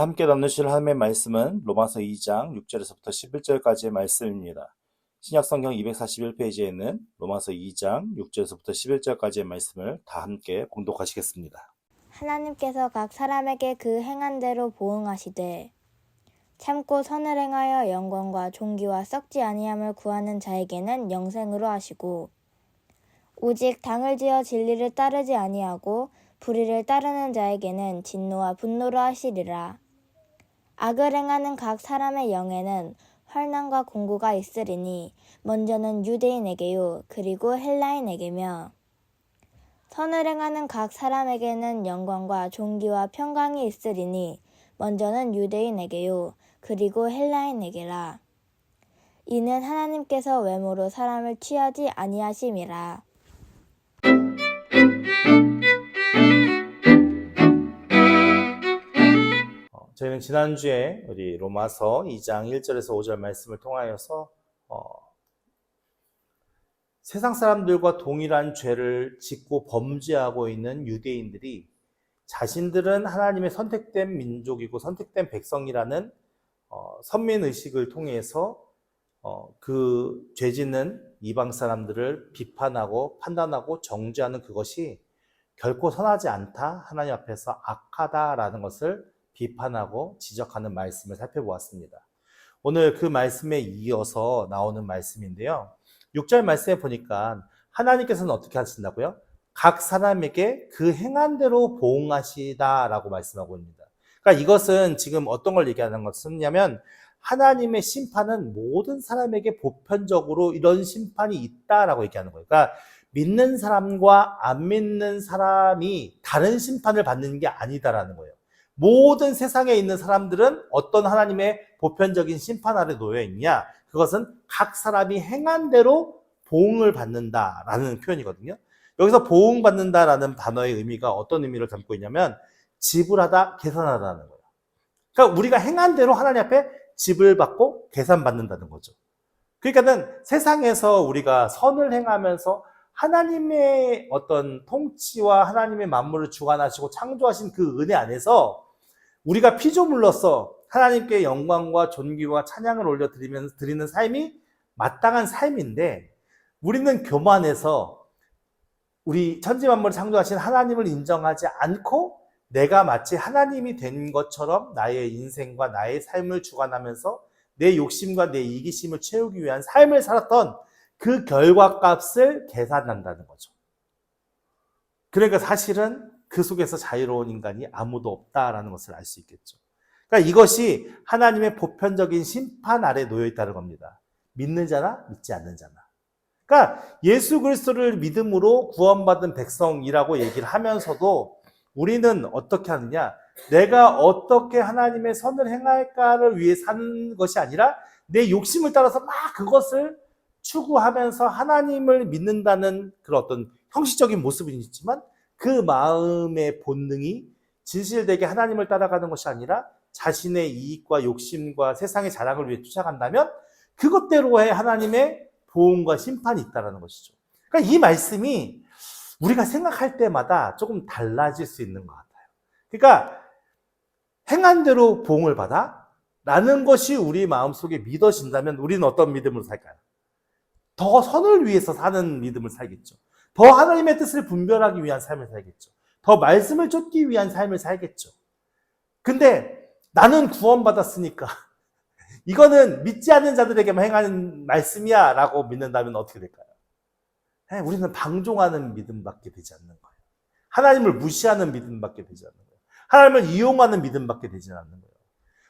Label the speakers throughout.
Speaker 1: 오늘 함께 나누실 하나님의 말씀은 로마서 2장 6절에서부터 11절까지의 말씀입니다. 신약성경 241페이지에는 로마서 2장 6절에서부터 11절까지의 말씀을 다 함께 봉독하시겠습니다.
Speaker 2: 하나님께서 각 사람에게 그 행한 대로 보응하시되 참고 선을 행하여 영광과 존귀와 썩지 아니함을 구하는 자에게는 영생으로 하시고 오직 당을 지어 진리를 따르지 아니하고 불의를 따르는 자에게는 진노와 분노로 하시리라. 악을 행하는 각 사람의 영에는 환난과 공고가 있으리니 먼저는 유대인에게요 그리고 헬라인에게며 선을 행하는 각 사람에게는 영광과 존귀와 평강이 있으리니 먼저는 유대인에게요 그리고 헬라인에게라. 이는 하나님께서 외모로 사람을 취하지 아니하심이라.
Speaker 1: 저희는 지난주에 우리 로마서 2장 1절에서 5절 말씀을 통하여서 세상 사람들과 동일한 죄를 짓고 범죄하고 있는 유대인들이 자신들은 하나님의 선택된 민족이고 선택된 백성이라는 선민의식을 통해서 그 죄짓는 이방 사람들을 비판하고 판단하고 정죄하는 그것이 결코 선하지 않다, 하나님 앞에서 악하다라는 것을 비판하고 지적하는 말씀을 살펴보았습니다. 오늘 그 말씀에 이어서 나오는 말씀인데요. 6절 말씀에 보니까 하나님께서는 어떻게 하신다고요? 각 사람에게 그 행한 대로 보응하시다라고 말씀하고 있습니다. 그러니까 이것은 지금 어떤 걸 얘기하는 것이냐면 하나님의 심판은 모든 사람에게 보편적으로 이런 심판이 있다라고 얘기하는 거예요. 그러니까 믿는 사람과 안 믿는 사람이 다른 심판을 받는 게 아니다라는 거예요. 모든 세상에 있는 사람들은 어떤 하나님의 보편적인 심판 아래 놓여 있냐? 그것은 각 사람이 행한 대로 보응을 받는다라는 표현이거든요. 여기서 보응받는다라는 단어의 의미가 어떤 의미를 담고 있냐면 지불하다, 계산하다는 거예요. 그러니까 우리가 행한 대로 하나님 앞에 지불 받고 계산받는다는 거죠. 그러니까는 세상에서 우리가 선을 행하면서 하나님의 어떤 통치와 하나님의 만물을 주관하시고 창조하신 그 은혜 안에서 우리가 피조물로서 하나님께 영광과 존귀와 찬양을 올려드리면서 드리는 삶이 마땅한 삶인데 우리는 교만해서 우리 천지만물을 창조하신 하나님을 인정하지 않고 내가 마치 하나님이 된 것처럼 나의 인생과 나의 삶을 주관하면서 내 욕심과 내 이기심을 채우기 위한 삶을 살았던 그 결과값을 계산한다는 거죠. 그러니까 사실은 그 속에서 자유로운 인간이 아무도 없다라는 것을 알 수 있겠죠. 그러니까 이것이 하나님의 보편적인 심판 아래 놓여 있다는 겁니다. 믿는 자나 믿지 않는 자나. 그러니까 예수 그리스도를 믿음으로 구원받은 백성이라고 얘기를 하면서도 우리는 어떻게 하느냐? 내가 어떻게 하나님의 선을 행할까를 위해 사는 것이 아니라 내 욕심을 따라서 막 그것을 추구하면서 하나님을 믿는다는 그런 어떤 형식적인 모습은 있지만 그 마음의 본능이 진실되게 하나님을 따라가는 것이 아니라 자신의 이익과 욕심과 세상의 자랑을 위해 쫓아간다면 그것대로의 하나님의 보응과 심판이 있다는 것이죠. 그러니까 이 말씀이 우리가 생각할 때마다 조금 달라질 수 있는 것 같아요. 그러니까 행한 대로 보응을 받아? 라는 것이 우리 마음속에 믿어진다면 우리는 어떤 믿음으로 살까요? 더 선을 위해서 사는 믿음을 살겠죠. 더 하나님의 뜻을 분별하기 위한 삶을 살겠죠. 더 말씀을 쫓기 위한 삶을 살겠죠. 근데 나는 구원받았으니까 이거는 믿지 않는 자들에게만 행하는 말씀이야 라고 믿는다면 어떻게 될까요? 우리는 방종하는 믿음밖에 되지 않는 거예요. 하나님을 무시하는 믿음밖에 되지 않는 거예요. 하나님을 이용하는 믿음밖에 되지 않는 거예요.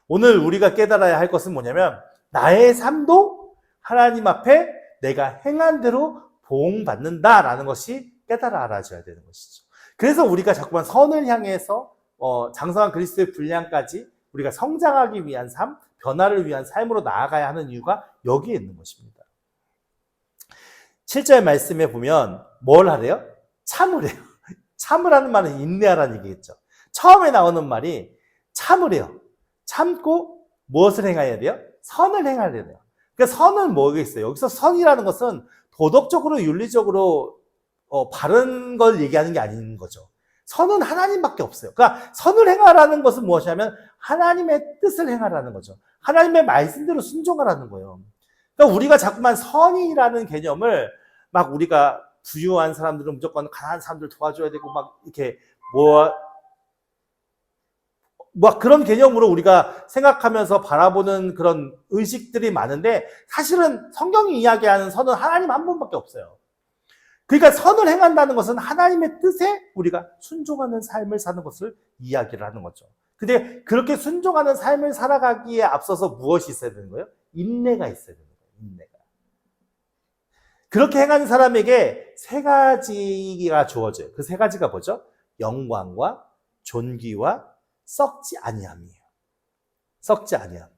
Speaker 1: 오늘 우리가 깨달아야 할 것은 뭐냐면 나의 삶도 하나님 앞에 내가 행한 대로 보응받는다라는 것이 깨달아 알아져야 되는 것이죠. 그래서 우리가 자꾸만 선을 향해서 장성한 그리스도의 분량까지 우리가 성장하기 위한 삶, 변화를 위한 삶으로 나아가야 하는 이유가 여기에 있는 것입니다. 7절 말씀에 보면 뭘 하래요? 참으래요. 참으라는 말은 인내하라는 얘기겠죠. 처음에 나오는 말이 참으래요. 참고 무엇을 행해야 돼요? 선을 행해야 돼요. 그러니까 선은 뭐겠어요? 여기서 선이라는 것은 도덕적으로 윤리적으로 바른 걸 얘기하는 게 아닌 거죠. 선은 하나님밖에 없어요. 그러니까 선을 행하라는 것은 무엇이냐면 하나님의 뜻을 행하라는 거죠. 하나님의 말씀대로 순종하라는 거예요. 그러니까 우리가 자꾸만 선이라는 개념을 막 우리가 부유한 사람들은 무조건 가난한 사람들 도와줘야 되고 막 이렇게 뭐 그런 개념으로 우리가 생각하면서 바라보는 그런 의식들이 많은데 사실은 성경이 이야기하는 선은 하나님 한 분밖에 없어요. 그러니까 선을 행한다는 것은 하나님의 뜻에 우리가 순종하는 삶을 사는 것을 이야기를 하는 거죠. 근데 그렇게 순종하는 삶을 살아가기에 앞서서 무엇이 있어야 되는 거예요? 인내가 있어야 되는 거예요. 인내가. 그렇게 행하는 사람에게 세 가지가 주어져요. 그 세 가지가 뭐죠? 영광과 존귀와 썩지 아니함이에요. 썩지 아니함.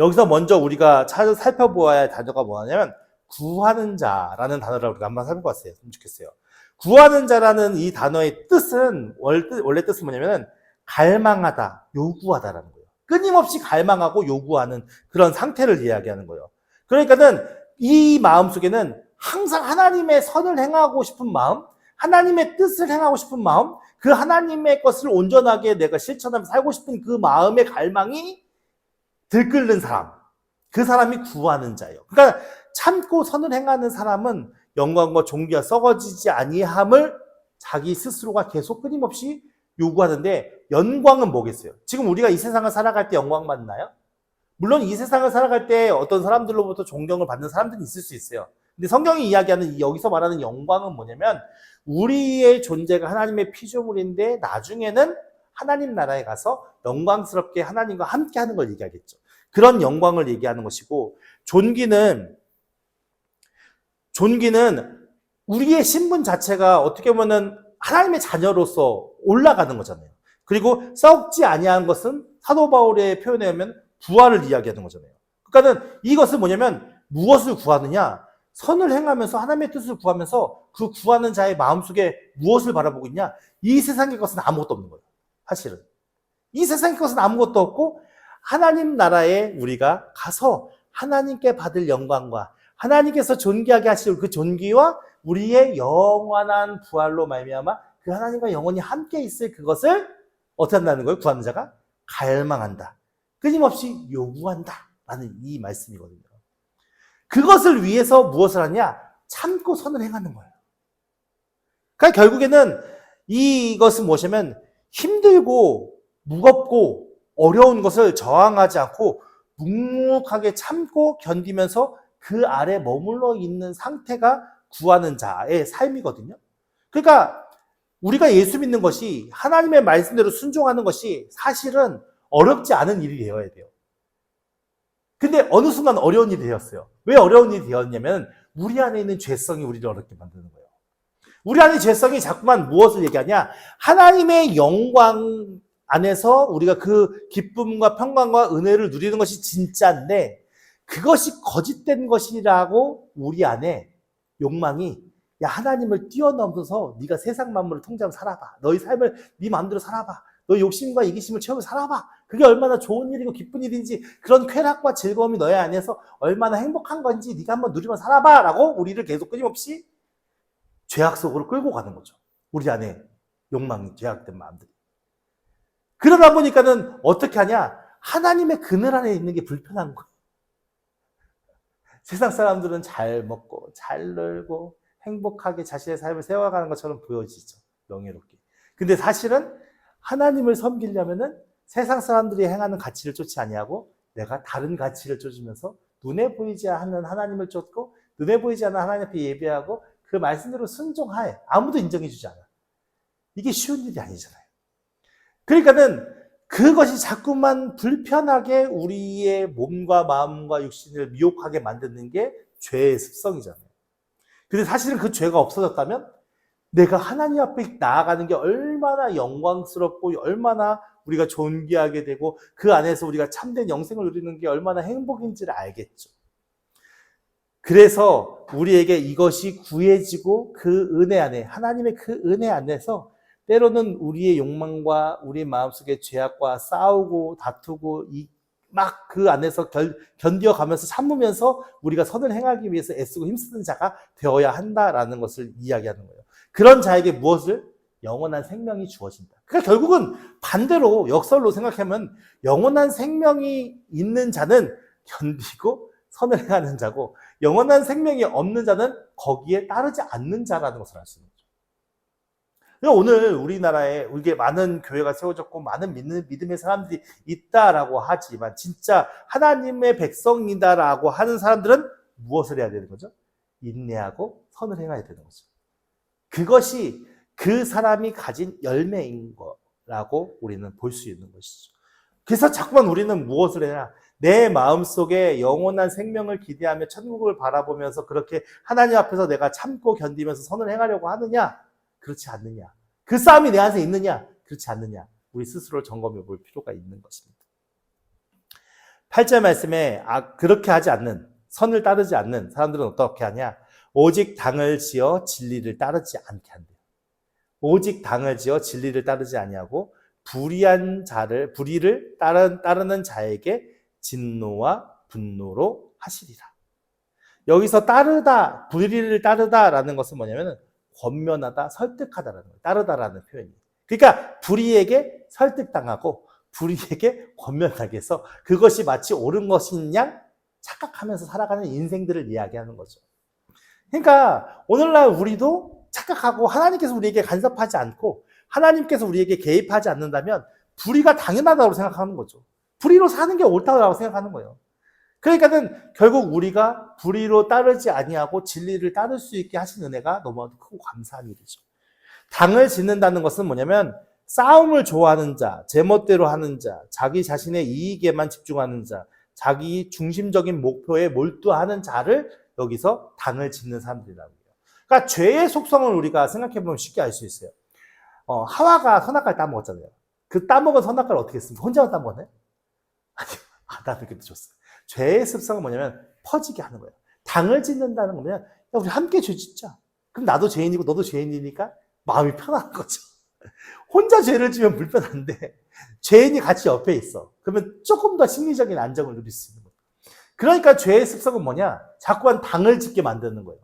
Speaker 1: 여기서 먼저 우리가 살펴보아야 할 단어가 뭐냐면 구하는 자라는 단어를 우리가 한번 살펴봤어요. 좋겠어요. 구하는 자라는 이 단어의 뜻은 원래 뜻은 뭐냐면 갈망하다, 요구하다라는 거예요. 끊임없이 갈망하고 요구하는 그런 상태를 이야기하는 거예요. 그러니까는 이 마음 속에는 항상 하나님의 선을 행하고 싶은 마음, 하나님의 뜻을 행하고 싶은 마음, 그 하나님의 것을 온전하게 내가 실천하면서 살고 싶은 그 마음의 갈망이 들끓는 사람, 그 사람이 구하는 자예요. 그러니까 참고 선을 행하는 사람은 영광과 존귀가 썩어지지 아니함을 자기 스스로가 계속 끊임없이 요구하는데 영광은 뭐겠어요? 지금 우리가 이 세상을 살아갈 때 영광 받나요? 물론 이 세상을 살아갈 때 어떤 사람들로부터 존경을 받는 사람들이 있을 수 있어요. 근데 성경이 이야기하는 여기서 말하는 영광은 뭐냐면 우리의 존재가 하나님의 피조물인데 나중에는 하나님 나라에 가서 영광스럽게 하나님과 함께 하는 걸 얘기하겠죠. 그런 영광을 얘기하는 것이고 존귀는 우리의 신분 자체가 어떻게 보면은 하나님의 자녀로서 올라가는 거잖아요. 그리고 썩지 아니한 것은 사도 바울의 표현에 의하면 부활을 이야기하는 거잖아요. 그러니까는 이것은 뭐냐면 무엇을 구하느냐? 선을 행하면서 하나님의 뜻을 구하면서 그 구하는 자의 마음속에 무엇을 바라보고 있냐? 이 세상의 것은 아무것도 없는 거예요. 사실은. 이 세상의 것은 아무것도 없고 하나님 나라에 우리가 가서 하나님께 받을 영광과 하나님께서 존귀하게 하실 그 존귀와 우리의 영원한 부활로 말미암아 그 하나님과 영원히 함께 있을 그것을 어떻게 한다는 거예요? 구하는 자가 갈망한다. 끊임없이 요구한다. 라는 이 말씀이거든요. 그것을 위해서 무엇을 하냐? 참고 선을 행하는 거예요. 그러니까 결국에는 이것은 무엇이냐면 힘들고 무겁고 어려운 것을 저항하지 않고 묵묵하게 참고 견디면서 그 아래 머물러 있는 상태가 구하는 자의 삶이거든요. 그러니까 우리가 예수 믿는 것이 하나님의 말씀대로 순종하는 것이 사실은 어렵지 않은 일이 되어야 돼요. 근데 어느 순간 어려운 일이 되었어요. 왜 어려운 일이 되었냐면 우리 안에 있는 죄성이 우리를 어렵게 만드는 거예요. 우리 안에 죄성이 자꾸만 무엇을 얘기하냐? 하나님의 영광 안에서 우리가 그 기쁨과 평강과 은혜를 누리는 것이 진짜인데 그것이 거짓된 것이라고 우리 안에 욕망이 야 하나님을 뛰어넘어서 네가 세상 만물을 통제하며 살아봐. 너희 삶을 네 마음대로 살아봐. 너의 욕심과 이기심을 채우며 살아봐. 그게 얼마나 좋은 일이고 기쁜 일인지 그런 쾌락과 즐거움이 너의 안에서 얼마나 행복한 건지 네가 한번 누리며 살아봐 라고 우리를 계속 끊임없이 죄악 속으로 끌고 가는 거죠. 우리 안에 욕망이 죄악된 마음들이. 그러다 보니까는 어떻게 하냐? 하나님의 그늘 안에 있는 게 불편한 거예요. 세상 사람들은 잘 먹고 잘 놀고 행복하게 자신의 삶을 세워가는 것처럼 보여지죠. 명예롭게. 근데 사실은 하나님을 섬기려면은 세상 사람들이 행하는 가치를 쫓지 아니하고 내가 다른 가치를 쫓으면서 눈에 보이지 않는 하나님을 쫓고 눈에 보이지 않는 하나님 앞에 예배하고 그 말씀대로 순종하에 아무도 인정해주지 않아. 이게 쉬운 일이 아니잖아요. 그러니까는 그것이 자꾸만 불편하게 우리의 몸과 마음과 육신을 미혹하게 만드는 게 죄의 습성이잖아요. 근데 사실은 그 죄가 없어졌다면 내가 하나님 앞에 나아가는 게 얼마나 영광스럽고 얼마나 우리가 존귀하게 되고 그 안에서 우리가 참된 영생을 누리는 게 얼마나 행복인지를 알겠죠. 그래서 우리에게 이것이 구해지고 그 은혜 안에 하나님의 그 은혜 안에서 때로는 우리의 욕망과 우리 마음속의 죄악과 싸우고 다투고 막 그 안에서 견뎌가면서 참으면서 우리가 선을 행하기 위해서 애쓰고 힘쓰는 자가 되어야 한다라는 것을 이야기하는 거예요. 그런 자에게 무엇을? 영원한 생명이 주어진다. 그러니까 결국은 반대로 역설로 생각하면 영원한 생명이 있는 자는 견디고 선을 행하는 자고 영원한 생명이 없는 자는 거기에 따르지 않는 자라는 것을 알 수 있는 거죠. 그러니까 오늘 우리나라에 이게 많은 교회가 세워졌고 많은 믿음의 사람들이 있다라고 하지만 진짜 하나님의 백성이다라고 하는 사람들은 무엇을 해야 되는 거죠? 인내하고 선을 행해야 되는 거죠. 그것이 그 사람이 가진 열매인 거라고 우리는 볼 수 있는 것이죠. 그래서 자꾸만 우리는 무엇을 해야 내 마음속에 영원한 생명을 기대하며 천국을 바라보면서 그렇게 하나님 앞에서 내가 참고 견디면서 선을 행하려고 하느냐? 그렇지 않느냐? 그 싸움이 내 안에 있느냐? 그렇지 않느냐? 우리 스스로를 점검해 볼 필요가 있는 것입니다. 8절 말씀에 그렇게 하지 않는, 선을 따르지 않는 사람들은 어떻게 하냐? 오직 당을 지어 진리를 따르지 않게 한대요. 오직 당을 지어 진리를 따르지 아니하고 불의를 따르는 자에게 진노와 분노로 하시리라. 여기서 불의를 따르다라는 것은 뭐냐면 권면하다, 설득하다라는 거예요. 따르다라는 표현이. 그러니까 불의에게 설득당하고 불의에게 권면하게 해서 그것이 마치 옳은 것인 양 착각하면서 살아가는 인생들을 이야기하는 거죠. 그러니까 오늘날 우리도 착각하고 하나님께서 우리에게 간섭하지 않고 하나님께서 우리에게 개입하지 않는다면 불의가 당연하다고 생각하는 거죠. 불의로 사는 게 옳다고 생각하는 거예요. 그러니까는 결국 우리가 불의로 따르지 아니하고 진리를 따를 수 있게 하신 은혜가 너무 크고 감사한 일이죠. 당을 짓는다는 것은 뭐냐면 싸움을 좋아하는 자, 제멋대로 하는 자, 자기 자신의 이익에만 집중하는 자, 자기 중심적인 목표에 몰두하는 자를 여기서 당을 짓는 사람들이라고 해요. 그러니까 죄의 속성을 우리가 생각해보면 쉽게 알 수 있어요. 하와가 선악과를 따먹었잖아요. 그 따먹은 선악과를 어떻게 했습니까? 혼자만 따먹었네? 아니, 아담이 그때 줬어요. 죄의 습성은 뭐냐면 퍼지게 하는 거예요. 당을 짓는다는 거면 야, 우리 함께 죄 짓자. 그럼 나도 죄인이고 너도 죄인이니까 마음이 편한 거죠. 혼자 죄를 지면 불편한데 죄인이 같이 옆에 있어. 그러면 조금 더 심리적인 안정을 누릴 수 있는 거예요. 그러니까 죄의 습성은 뭐냐? 자꾸만 당을 짓게 만드는 거예요.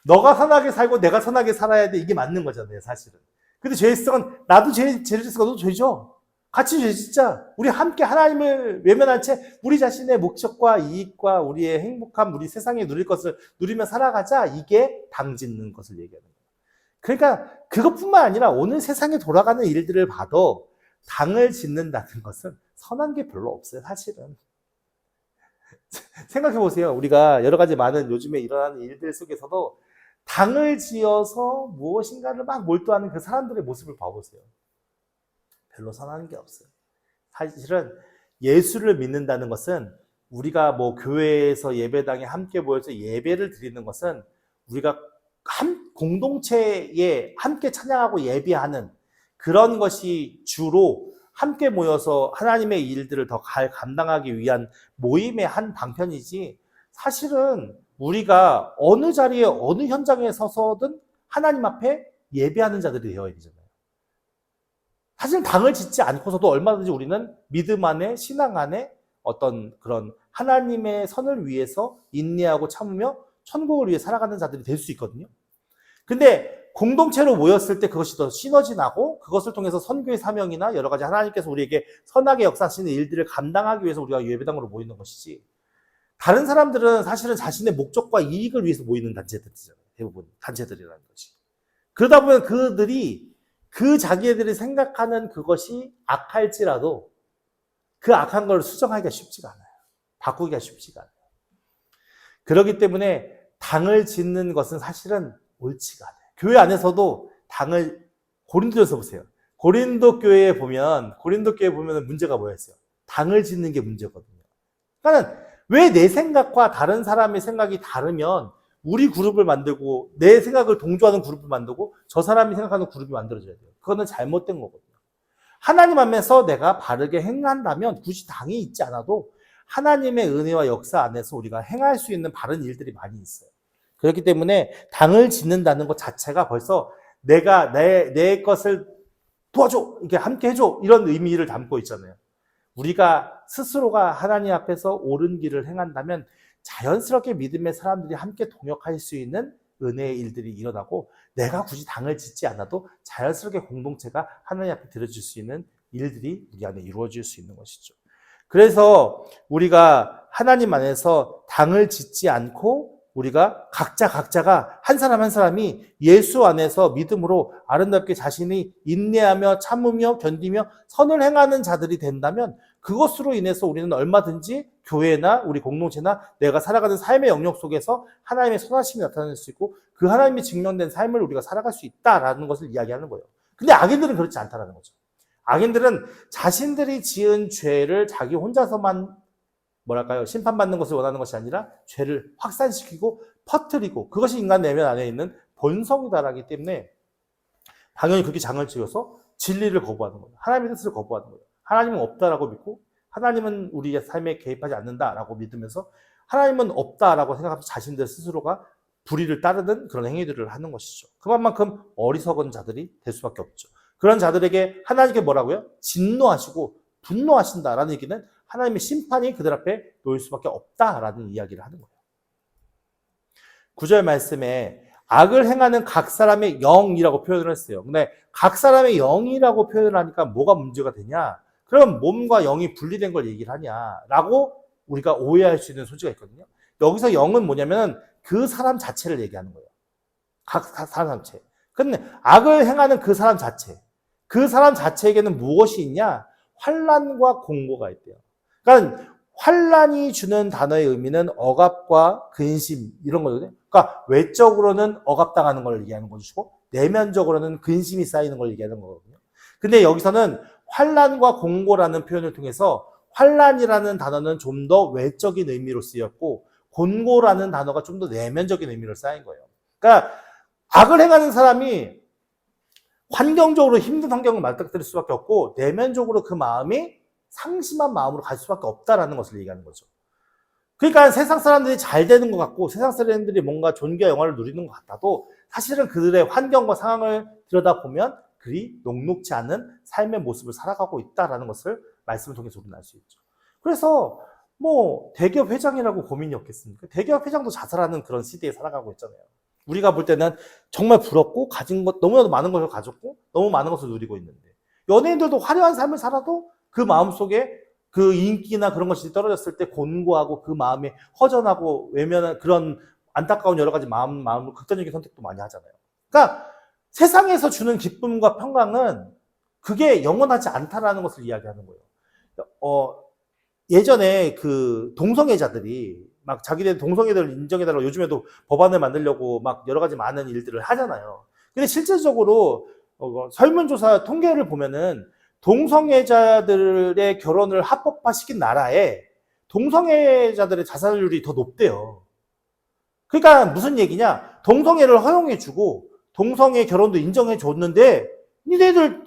Speaker 1: 너가 선하게 살고 내가 선하게 살아야 돼. 이게 맞는 거잖아요, 사실은. 근데 죄의 습성은 나도 죄를 짓고 너도 죄죠. 같이 죄 짓자. 우리 함께 하나님을 외면한 채 우리 자신의 목적과 이익과 우리의 행복함, 우리 세상에 누릴 것을 누리며 살아가자. 이게 당 짓는 것을 얘기하는 거예요. 그러니까 그것뿐만 아니라 오늘 세상에 돌아가는 일들을 봐도 당을 짓는다는 것은 선한 게 별로 없어요, 사실은. 생각해 보세요. 우리가 여러 가지 많은 요즘에 일어나는 일들 속에서도 당을 지어서 무엇인가를 막 몰두하는 그 사람들의 모습을 봐보세요. 별로 선한 게 없어요. 사실은 예수를 믿는다는 것은 우리가 뭐 교회에서 예배당에 함께 모여서 예배를 드리는 것은 우리가 공동체에 함께 찬양하고 예배하는 그런 것이 주로 함께 모여서 하나님의 일들을 더 감당하기 위한 모임의 한 방편이지 사실은 우리가 어느 자리에 어느 현장에 서서든 하나님 앞에 예배하는 자들이 되어야 되잖아요. 사실 당을 짓지 않고서도 얼마든지 우리는 믿음 안에 신앙 안에 어떤 그런 하나님의 선을 위해서 인내하고 참으며 천국을 위해 살아가는 자들이 될 수 있거든요. 근데 공동체로 모였을 때 그것이 더 시너지 나고 그것을 통해서 선교의 사명이나 여러 가지 하나님께서 우리에게 선하게 역사하시는 일들을 감당하기 위해서 우리가 예배당으로 모이는 것이지 다른 사람들은 사실은 자신의 목적과 이익을 위해서 모이는 단체들이잖아요. 대부분 단체들이라는 것이. 그러다 보면 그들이 그 자기들이 생각하는 그것이 악할지라도 그 악한 걸 수정하기가 쉽지가 않아요. 바꾸기가 쉽지가 않아요. 그렇기 때문에 당을 짓는 것은 사실은 옳지가 않아요. 교회 안에서도 당을 고린도에서 보세요. 고린도 교회에 보면 문제가 뭐였어요? 당을 짓는 게 문제거든요. 그러니까 왜 내 생각과 다른 사람의 생각이 다르면 우리 그룹을 만들고 내 생각을 동조하는 그룹을 만들고 저 사람이 생각하는 그룹이 만들어져야 돼요. 그거는 잘못된 거거든요. 하나님 앞에서 내가 바르게 행한다면 굳이 당이 있지 않아도 하나님의 은혜와 역사 안에서 우리가 행할 수 있는 바른 일들이 많이 있어요. 그렇기 때문에 당을 짓는다는 것 자체가 벌써 내가 내 것을 도와줘, 이렇게 함께 해줘 이런 의미를 담고 있잖아요. 우리가 스스로가 하나님 앞에서 옳은 길을 행한다면 자연스럽게 믿음의 사람들이 함께 동역할 수 있는 은혜의 일들이 일어나고 내가 굳이 당을 짓지 않아도 자연스럽게 공동체가 하나님 앞에 드려질 수 있는 일들이 우리 안에 이루어질 수 있는 것이죠. 그래서 우리가 하나님 안에서 당을 짓지 않고 우리가 각자가 한 사람 한 사람이 예수 안에서 믿음으로 아름답게 자신이 인내하며 참으며 견디며 선을 행하는 자들이 된다면 그것으로 인해서 우리는 얼마든지 교회나 우리 공동체나 내가 살아가는 삶의 영역 속에서 하나님의 선하심이 나타날 수 있고 그 하나님이 증명된 삶을 우리가 살아갈 수 있다라는 것을 이야기하는 거예요. 근데 악인들은 그렇지 않다는 거죠. 악인들은 자신들이 지은 죄를 자기 혼자서만 심판받는 것을 원하는 것이 아니라 죄를 확산시키고 퍼뜨리고 그것이 인간 내면 안에 있는 본성이다라기 때문에 당연히 그렇게 장을 지어서 진리를 거부하는 거예요. 하나님의 뜻을 거부하는 거예요. 하나님은 없다라고 믿고 하나님은 우리의 삶에 개입하지 않는다라고 믿으면서 하나님은 없다라고 생각하면서 자신들 스스로가 불의를 따르는 그런 행위들을 하는 것이죠. 그만큼 어리석은 자들이 될 수밖에 없죠. 그런 자들에게 하나님께 뭐라고요? 진노하시고 분노하신다라는 얘기는 하나님의 심판이 그들 앞에 놓일 수밖에 없다라는 이야기를 하는 거예요. 9절 말씀에 악을 행하는 각 사람의 영이라고 표현을 했어요. 근데 각 사람의 영이라고 표현을 하니까 뭐가 문제가 되냐? 그럼 몸과 영이 분리된 걸 얘기를 하냐라고 우리가 오해할 수 있는 소지가 있거든요. 여기서 영은 뭐냐면 그 사람 자체를 얘기하는 거예요. 각 사람 자체. 근데 악을 행하는 그 사람 자체에게는 무엇이 있냐? 환난과 공고가 있대요. 그러니까 환난이 주는 단어의 의미는 억압과 근심 이런 거거든요. 그러니까 외적으로는 억압당하는 걸 얘기하는 것이고 내면적으로는 근심이 쌓이는 걸 얘기하는 거거든요. 근데 여기서는 환난과 공고라는 표현을 통해서 환난이라는 단어는 좀 더 외적인 의미로 쓰였고 곤고라는 단어가 좀 더 내면적인 의미로 쌓인 거예요. 그러니까 악을 행하는 사람이 환경적으로 힘든 환경을 맞닥뜨릴 수밖에 없고 내면적으로 그 마음이 상심한 마음으로 갈 수밖에 없다라는 것을 얘기하는 거죠. 그러니까 세상 사람들이 잘 되는 것 같고 세상 사람들이 뭔가 존귀와 영화를 누리는 것 같아도 사실은 그들의 환경과 상황을 들여다보면 그리 녹록지 않은 삶의 모습을 살아가고 있다라는 것을 말씀을 통해서 우리는 알 수 있죠. 그래서 대기업 회장이라고 고민이 없겠습니까? 대기업 회장도 자살하는 그런 시대에 살아가고 있잖아요. 우리가 볼 때는 정말 부럽고 가진 것 너무나도 많은 것을 가졌고 너무 많은 것을 누리고 있는데 연예인들도 화려한 삶을 살아도 그 마음속에 그 인기나 그런 것이 떨어졌을 때 곤고하고 그 마음에 허전하고 외면한 그런 안타까운 여러 가지 마음으로 극단적인 선택도 많이 하잖아요. 그러니까 세상에서 주는 기쁨과 평강은 그게 영원하지 않다라는 것을 이야기하는 거예요. 예전에 그 동성애자들이 막 자기들 동성애들을 인정해달라고 요즘에도 법안을 만들려고 막 여러 가지 많은 일들을 하잖아요. 근데 실질적으로 설문조사 통계를 보면은 동성애자들의 결혼을 합법화시킨 나라에 동성애자들의 자살률이 더 높대요. 그러니까 무슨 얘기냐? 동성애를 허용해주고 동성애 결혼도 인정해줬는데 니네들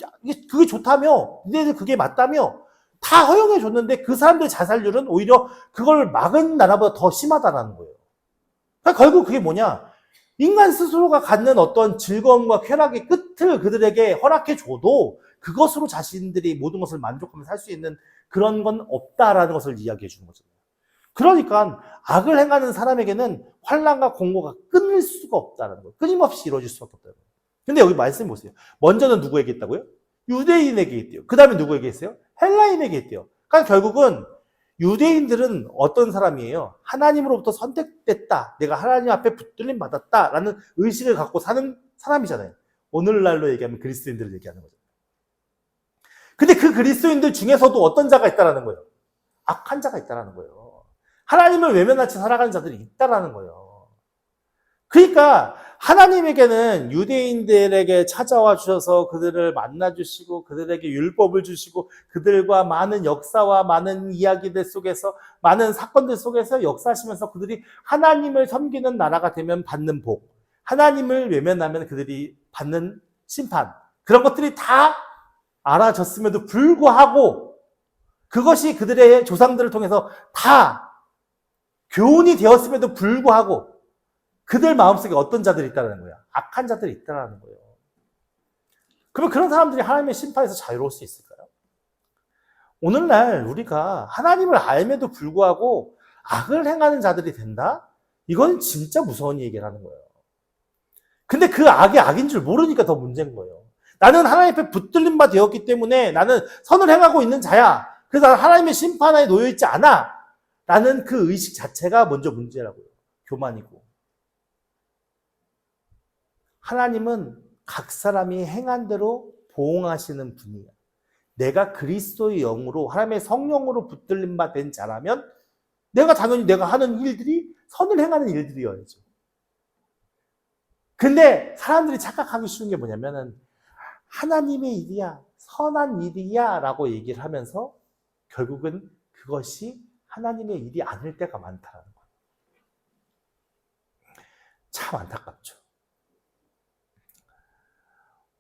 Speaker 1: 그게 좋다며 니네들 그게 맞다며 다 허용해줬는데 그 사람들의 자살률은 오히려 그걸 막은 나라보다 더 심하다라는 거예요. 그러니까 결국 그게 뭐냐? 인간 스스로가 갖는 어떤 즐거움과 쾌락의 끝을 그들에게 허락해줘도 그것으로 자신들이 모든 것을 만족하면서 살 수 있는 그런 건 없다라는 것을 이야기해 주는 거죠. 그러니까 악을 행하는 사람에게는 환난과 공고가 끊을 수가 없다는 거예요. 끊임없이 이루어질 수밖에 없다는 거예요. 근데 여기 말씀 보세요. 먼저는 누구에게 있다고요? 유대인에게 있대요. 그 다음에 누구에게 있어요? 헬라인에게 있대요. 그러니까 결국은 유대인들은 어떤 사람이에요? 하나님으로부터 선택됐다. 내가 하나님 앞에 붙들림 받았다라는 의식을 갖고 사는 사람이잖아요. 오늘날로 얘기하면 그리스도인들을 얘기하는 거죠. 근데 그 그리스도인들 중에서도 어떤 자가 있다라는 거예요? 악한 자가 있다라는 거예요. 하나님을 외면한 채 살아가는 자들이 있다라는 거예요. 그러니까 하나님에게는 유대인들에게 찾아와 주셔서 그들을 만나주시고 그들에게 율법을 주시고 그들과 많은 역사와 많은 이야기들 속에서 많은 사건들 속에서 역사하시면서 그들이 하나님을 섬기는 나라가 되면 받는 복, 하나님을 외면하면 그들이 받는 심판, 그런 것들이 다 알아졌음에도 불구하고 그것이 그들의 조상들을 통해서 다 교훈이 되었음에도 불구하고 그들 마음속에 어떤 자들이 있다는 거야? 악한 자들이 있다는 거예요. 그러면 그런 사람들이 하나님의 심판에서 자유로울 수 있을까요? 오늘날 우리가 하나님을 알면도 불구하고 악을 행하는 자들이 된다? 이건 진짜 무서운 얘기를 하는 거예요. 근데 그 악이 악인 줄 모르니까 더 문제인 거예요. 나는 하나님 앞에 붙들린 바 되었기 때문에 나는 선을 행하고 있는 자야. 그래서 나는 하나님의 심판에 놓여있지 않아. 라는 그 의식 자체가 먼저 문제라고요. 교만이고. 하나님은 각 사람이 행한 대로 보응하시는 분이야. 내가 그리스도의 영으로 하나님의 성령으로 붙들린 바 된 자라면 내가 당연히 내가 하는 일들이 선을 행하는 일들이어야죠. 근데 사람들이 착각하기 쉬운 게 뭐냐면은 하나님의 일이야, 선한 일이야 라고 얘기를 하면서 결국은 그것이 하나님의 일이 아닐 때가 많다는 거예요. 참 안타깝죠.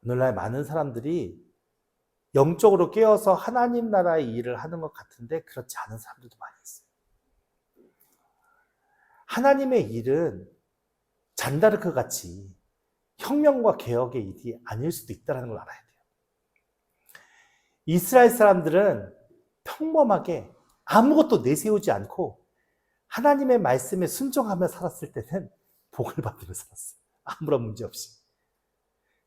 Speaker 1: 오늘날 많은 사람들이 영적으로 깨어서 하나님 나라의 일을 하는 것 같은데 그렇지 않은 사람들도 많이 있어요. 하나님의 일은 잔다르크 같이 혁명과 개혁의 일이 아닐 수도 있다는 걸 알아야 돼요. 이스라엘 사람들은 평범하게 아무것도 내세우지 않고 하나님의 말씀에 순종하며 살았을 때는 복을 받으며 살았어요. 아무런 문제 없이.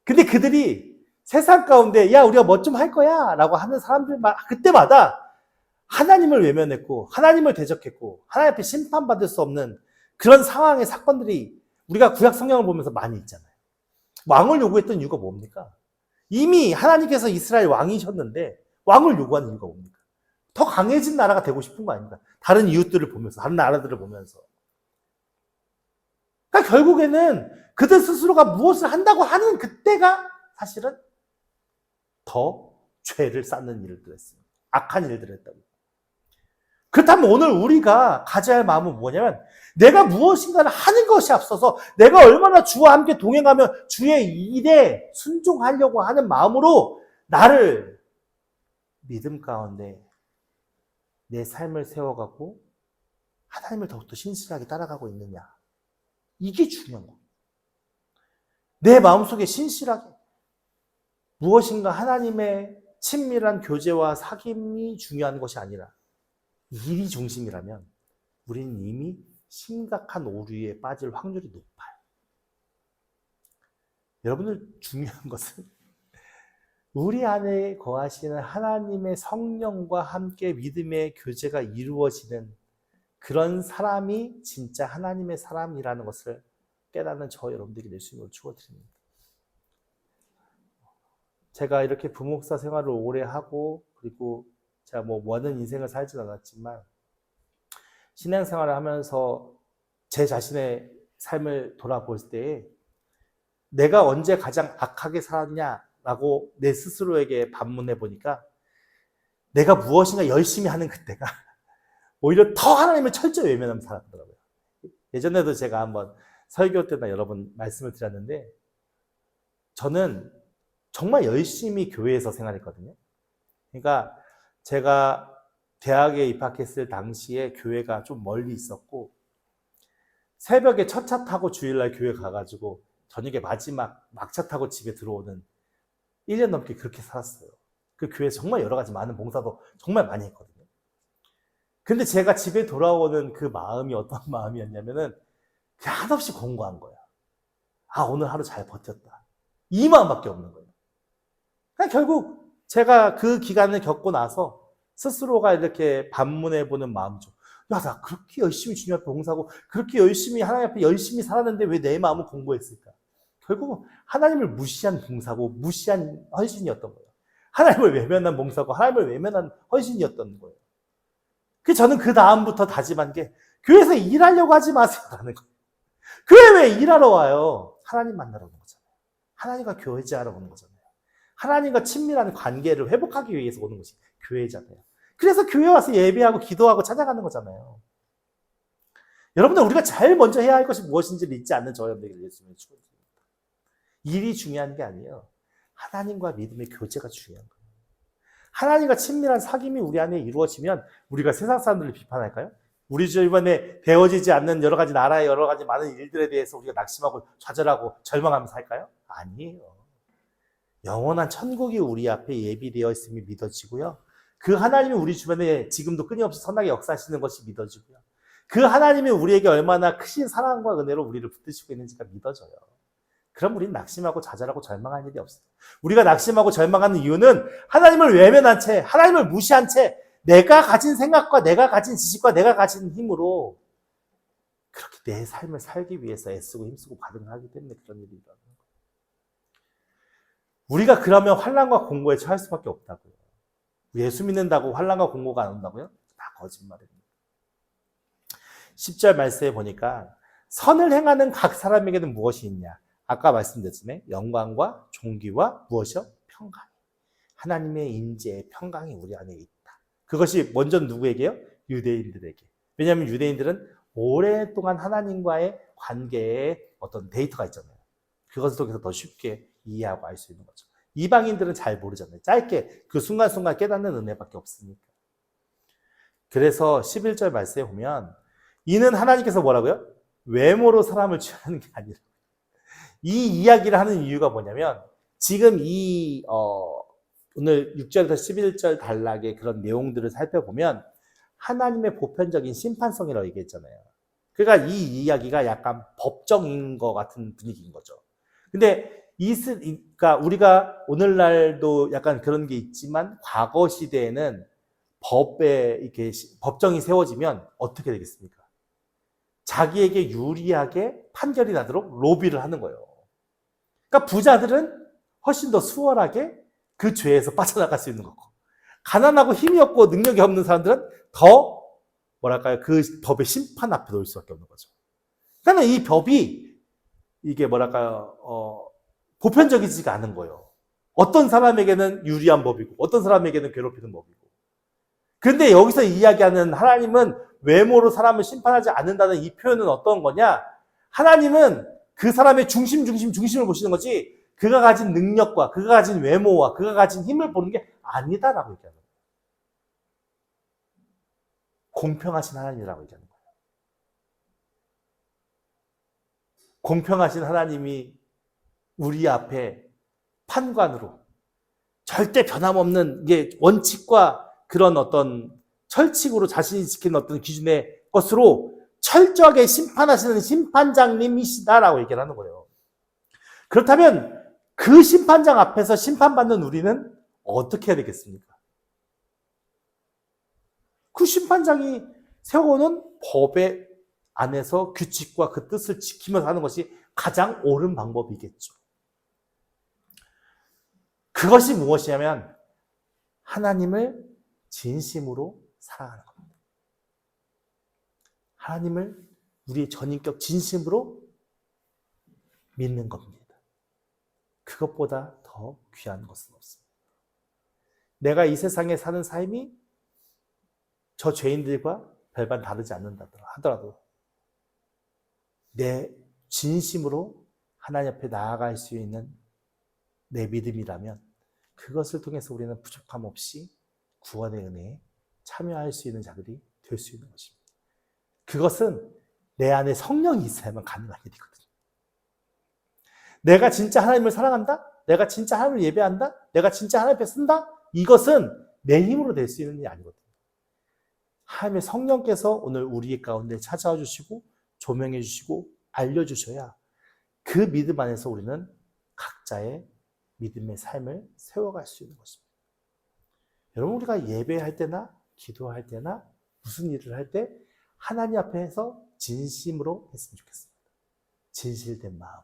Speaker 1: 근데 그들이 세상 가운데 야 우리가 뭐 좀 할 거야 라고 하는 사람들 그때마다 하나님을 외면했고 하나님을 대적했고 하나님 앞에 심판받을 수 없는 그런 상황의 사건들이 우리가 구약 성경을 보면서 많이 있잖아요. 왕을 요구했던 이유가 뭡니까? 이미 하나님께서 이스라엘 왕이셨는데 왕을 요구하는 이유가 뭡니까? 더 강해진 나라가 되고 싶은 거 아닙니까? 다른 이웃들을 보면서, 다른 나라들을 보면서. 그러니까 결국에는 그들 스스로가 무엇을 한다고 하는 그때가 사실은 더 죄를 쌓는 일들을 했습니다. 악한 일들을 했다고. 그렇다면 오늘 우리가 가져야 할 마음은 뭐냐면 내가 무엇인가를 하는 것이 앞서서 내가 얼마나 주와 함께 동행하며 주의 일에 순종하려고 하는 마음으로 나를 믿음 가운데 내 삶을 세워가고 하나님을 더욱더 신실하게 따라가고 있느냐. 이게 중요한 거예요. 내 마음속에 신실하게 무엇인가 하나님의 친밀한 교제와 사귐이 중요한 것이 아니라 일이 중심이라면 우리는 이미 심각한 오류에 빠질 확률이 높아요. 여러분들 중요한 것은 우리 안에 거하시는 하나님의 성령과 함께 믿음의 교제가 이루어지는 그런 사람이 진짜 하나님의 사람이라는 것을 깨닫는 저 여러분들에게 예수님을 축원드립니다. 제가 이렇게 부목사 생활을 오래 하고 그리고 제가 뭐 원하는 인생을 살진 않았지만 신앙생활을 하면서 제 자신의 삶을 돌아볼 때 내가 언제 가장 악하게 살았냐라고 내 스스로에게 반문해 보니까 내가 무엇인가 열심히 하는 그때가 오히려 더 하나님을 철저히 외면하면서 살았더라고요. 예전에도 제가 한번 설교 때나 여러 번 말씀을 드렸는데 저는 정말 열심히 교회에서 생활했거든요. 그러니까 제가 대학에 입학했을 당시에 교회가 좀 멀리 있었고 새벽에 첫 차 타고 주일날 교회 가가지고 저녁에 마지막 막차 타고 집에 들어오는 1년 넘게 그렇게 살았어요. 그 교회에서 정말 여러 가지 많은 봉사도 정말 많이 했거든요. 근데 제가 집에 돌아오는 그 마음이 어떤 마음이었냐면은 그냥 한없이 공고한 거야. 아, 오늘 하루 잘 버텼다. 이 마음밖에 없는 거예요. 그냥 결국 제가 그 기간을 겪고 나서 스스로가 이렇게 반문해보는 마음이죠. 야, 나 그렇게 열심히 주님 앞에 봉사하고 그렇게 열심히 하나님 앞에 열심히 살았는데 왜 내 마음은 공고했을까? 결국은 하나님을 무시한 봉사고 무시한 헌신이었던 거예요. 하나님을 외면한 봉사고 하나님을 외면한 헌신이었던 거예요. 그래서 저는 그 다음부터 다짐한 게 교회에서 일하려고 하지 마세요라는 거예요. 교회 왜 일하러 와요? 하나님 만나러 오는 거잖아요. 하나님과 교제하러 오는 거잖아요. 하나님과 친밀한 관계를 회복하기 위해서 오는 것이 교회잖아요. 그래서 교회 와서 예배하고 기도하고 찬양하는 거잖아요. 여러분들 우리가 제일 먼저 해야 할 것이 무엇인지를 잊지 않는 저 여러분들에게 예수님을 축원드립니다. 일이 중요한 게 아니에요. 하나님과 믿음의 교제가 중요한 거예요. 하나님과 친밀한 사귐이 우리 안에 이루어지면 우리가 세상 사람들을 비판할까요? 우리 주변에 되어지지 않는 여러 가지 나라의 여러 가지 많은 일들에 대해서 우리가 낙심하고 좌절하고 절망하면서 살까요? 아니에요. 영원한 천국이 우리 앞에 예비되어 있음이 믿어지고요. 그 하나님이 우리 주변에 지금도 끊임없이 선하게 역사하시는 것이 믿어지고요. 그 하나님이 우리에게 얼마나 크신 사랑과 은혜로 우리를 붙드시고 있는지가 믿어져요. 그럼 우리는 낙심하고 좌절하고 절망할 일이 없어요. 우리가 낙심하고 절망하는 이유는 하나님을 외면한 채, 하나님을 무시한 채 내가 가진 생각과 내가 가진 지식과 내가 가진 힘으로 그렇게 내 삶을 살기 위해서 애쓰고 힘쓰고 반응을 하기 때문에 그런 일이 일어나는 거예요. 우리가 그러면 환난과 공고에 처할 수밖에 없다고요. 예수 믿는다고 환난과 공고가 안 온다고요? 다 거짓말입니다. 10절 말씀에 보니까 선을 행하는 각 사람에게는 무엇이 있냐? 아까 말씀드렸지만 영광과 존귀와 무엇이요? 평강. 하나님의 임재의 평강이 우리 안에 있다. 그것이 먼저 누구에게요? 유대인들에게. 왜냐하면 유대인들은 오랫동안 하나님과의 관계에 어떤 데이터가 있잖아요. 그것을 통해서 더 쉽게 이해하고 알 수 있는 거죠. 이방인들은 잘 모르잖아요. 짧게 그 순간순간 깨닫는 은혜밖에 없으니까. 그래서 11절 말씀에 보면 이는 하나님께서 뭐라고요? 외모로 사람을 취하는 게 아니라 이 이야기를 하는 이유가 뭐냐면 지금 오늘 6절에서 11절 단락의 그런 내용들을 살펴보면 하나님의 보편적인 심판성이라고 얘기했잖아요. 그러니까 이 이야기가 약간 법정인 것 같은 분위기인 거죠. 근데 그러니까 우리가 오늘날도 약간 그런 게 있지만 과거 시대에는 법에 이렇게 법정이 세워지면 어떻게 되겠습니까? 자기에게 유리하게 판결이 나도록 로비를 하는 거예요. 그러니까 부자들은 훨씬 더 수월하게 그 죄에서 빠져나갈 수 있는 거고, 가난하고 힘이 없고 능력이 없는 사람들은 더 뭐랄까요? 그 법의 심판 앞에 놓일 수밖에 없는 거죠. 그러니까 이 법이 이게 뭐랄까요? 보편적이지가 않은 거예요. 어떤 사람에게는 유리한 법이고 어떤 사람에게는 괴롭히는 법이고. 그런데 여기서 이야기하는 하나님은 외모로 사람을 심판하지 않는다는 이 표현은 어떤 거냐? 하나님은 그 사람의 중심을 보시는 거지 그가 가진 능력과 그가 가진 외모와 그가 가진 힘을 보는 게 아니다라고 얘기하는 거예요. 공평하신 하나님이라고 얘기하는 거예요. 공평하신 하나님이 우리 앞에 판관으로 절대 변함없는 이게 원칙과 그런 어떤 철칙으로 자신이 지키는 어떤 기준의 것으로 철저하게 심판하시는 심판장님이시다라고 얘기를 하는 거예요. 그렇다면 그 심판장 앞에서 심판받는 우리는 어떻게 해야 되겠습니까? 그 심판장이 세워놓은 법의 안에서 규칙과 그 뜻을 지키면서 하는 것이 가장 옳은 방법이겠죠. 그것이 무엇이냐면 하나님을 진심으로 사랑하는 겁니다. 하나님을 우리의 전인격 진심으로 믿는 겁니다. 그것보다 더 귀한 것은 없습니다. 내가 이 세상에 사는 삶이 저 죄인들과 별반 다르지 않는다 하더라도 내 진심으로 하나님 앞에 나아갈 수 있는 내 믿음이라면 그것을 통해서 우리는 부족함 없이 구원의 은혜에 참여할 수 있는 자들이 될 수 있는 것입니다. 그것은 내 안에 성령이 있어야만 가능한 일이거든요. 내가 진짜 하나님을 사랑한다? 내가 진짜 하나님을 예배한다? 내가 진짜 하나님 앞에 쓴다? 이것은 내 힘으로 될 수 있는 일이 아니거든요. 하나님의 성령께서 오늘 우리 가운데 찾아와 주시고 조명해 주시고 알려주셔야 그 믿음 안에서 우리는 각자의 믿음의 삶을 세워갈 수 있는 것입니다. 여러분, 우리가 예배할 때나 기도할 때나 무슨 일을 할 때 하나님 앞에서 진심으로 했으면 좋겠습니다. 진실된 마음.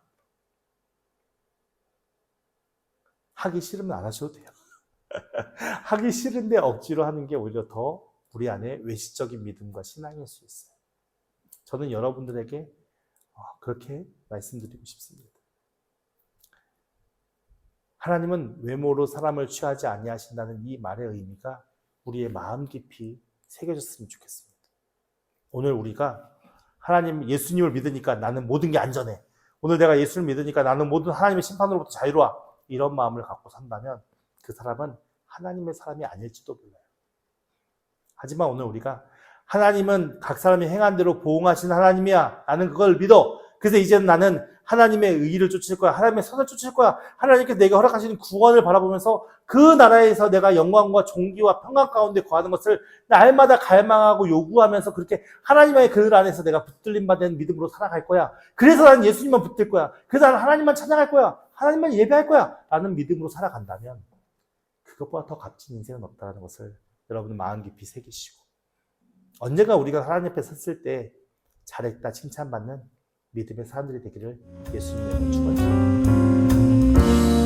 Speaker 1: 하기 싫으면 안 하셔도 돼요. 하기 싫은데 억지로 하는 게 오히려 더 우리 안에 외식적인 믿음과 신앙일 수 있어요. 저는 여러분들에게 그렇게 말씀드리고 싶습니다. 하나님은 외모로 사람을 취하지 아니하신다는 이 말의 의미가 우리의 마음 깊이 새겨졌으면 좋겠습니다. 오늘 우리가 하나님 예수님을 믿으니까 나는 모든 게 안전해. 오늘 내가 예수를 믿으니까 나는 모든 하나님의 심판으로부터 자유로워. 이런 마음을 갖고 산다면 그 사람은 하나님의 사람이 아닐지도 몰라요. 하지만 오늘 우리가 하나님은 각 사람이 행한 대로 보응하신 하나님이야. 나는 그걸 믿어. 그래서 이제는 나는 하나님의 의를 쫓을 거야. 하나님의 선을 쫓을 거야. 하나님께서 내게 허락하시는 구원을 바라보면서 그 나라에서 내가 영광과 존귀와 평강 가운데 거하는 것을 날마다 갈망하고 요구하면서 그렇게 하나님의 그 안에서 내가 붙들림 받는 믿음으로 살아갈 거야. 그래서 나는 예수님만 붙들 거야. 그래서 나는 하나님만 찬양할 거야. 하나님만 예배할 거야. 라는 믿음으로 살아간다면 그것보다 더 값진 인생은 없다는 것을 여러분은 마음 깊이 새기시고 언젠가 우리가 하나님 앞에 섰을 때 잘했다 칭찬받는 믿음의 사람들이 되기를 예수님의 축원드립니다.